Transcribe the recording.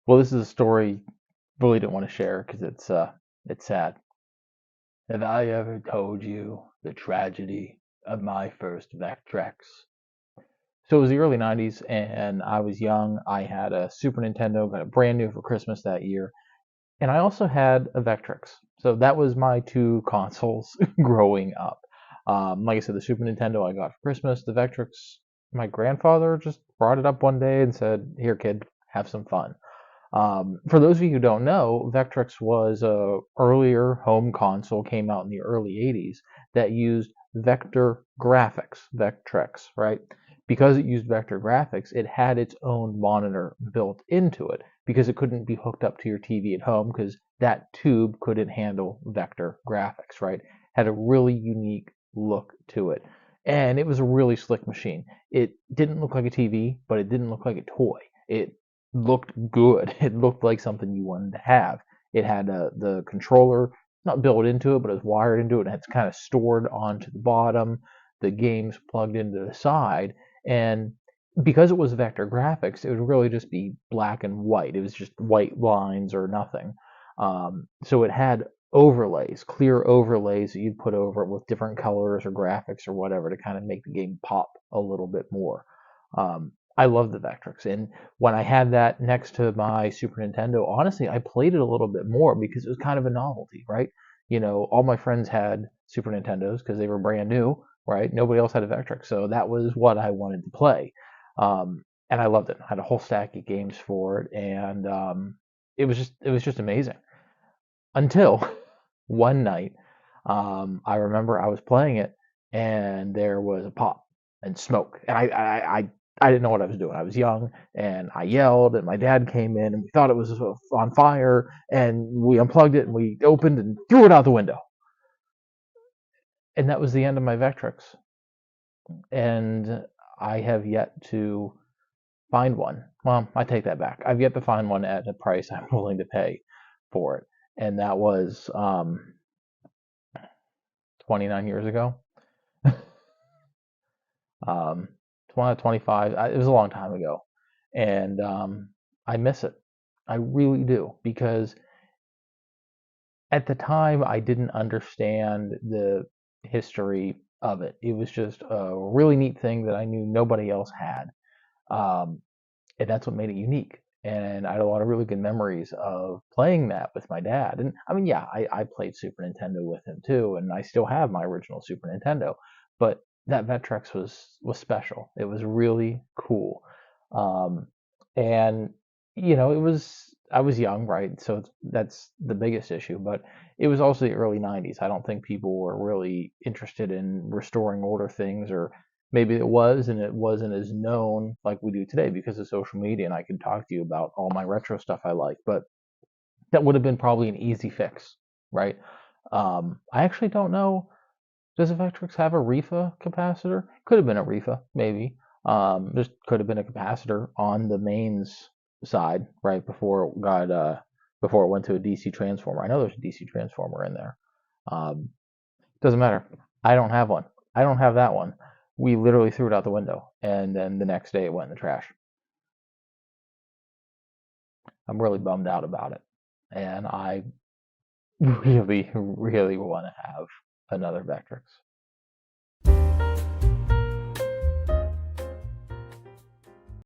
Well, this is a story really didn't want to share because it's sad. Have I ever told you the tragedy of my first Vectrex? So it was the early 90s and I was young. I had a Super Nintendo, got it brand new for Christmas that year. And I also had a Vectrex. So that was my two consoles growing up. Like I said, the Super Nintendo I got for Christmas. The Vectrex, my grandfather just brought it up one day and said, "Here, kid, have some fun." For those of you who don't know, Vectrex was a earlier home console, came out in the early 80s, that used vector graphics, Vectrex, right? Because it used vector graphics, it had its own monitor built into it because it couldn't be hooked up to your TV at home because that tube couldn't handle vector graphics, right? Had a really unique look to it. And it was a really slick machine. It didn't look like a TV, but it didn't look like a toy. It looked good. It looked like something you wanted to have. It had the controller not built into it, but it was wired into it, and it's kind of stored onto the bottom. The games plugged into the side, and because it was vector graphics, it would really just be black and white. It was just white lines or nothing. So it had overlays, clear overlays that you'd put over it with different colors or graphics or whatever to kind of make the game pop a little bit more. I love the Vectrex, and when I had that next to my Super Nintendo, honestly, I played it a little bit more because it was kind of a novelty, right? You know, all my friends had Super Nintendos because they were brand new, right? Nobody else had a Vectrex, so that was what I wanted to play, and I loved it. I had a whole stack of games for it, and it was just amazing until one night. I remember I was playing it, and there was a pop and smoke, and I didn't know what I was doing. I was young, and I yelled, and my dad came in, and we thought it was on fire, and we unplugged it, and we opened and threw it out the window, and that was the end of my Vectrex. And I have yet to find one. Well, I take that back. I've yet to find one at a price I'm willing to pay for it, and that was 29 years ago. um, 25. It was a long time ago, and I miss it. I really do because at the time I didn't understand the history of it. It was just a really neat thing that I knew nobody else had, um, and that's what made it unique. And I had a lot of really good memories of playing that with my dad. And I mean, yeah, I played Super Nintendo with him too, and I still have my original Super Nintendo. But that Vectrex was special. It was really cool, um, and it was I was young, right? So that's the biggest issue. But it was also the early '90s. I don't think people were really interested in restoring older things, or maybe it was and it wasn't as known like we do today because of social media, and I can talk to you about all my retro stuff I like, but that would have been probably an easy fix, right? I actually don't know. Does a Vectrex have a REFA capacitor? Could have been a REFA, maybe. Just could have been a capacitor on the mains side, right before it went to a DC transformer. I know there's a DC transformer in there. Um, doesn't matter. I don't have one. I don't have that one. We literally threw it out the window, and then the next day it went in the trash. I'm really bummed out about it, and I really, really want to have another Vectrex.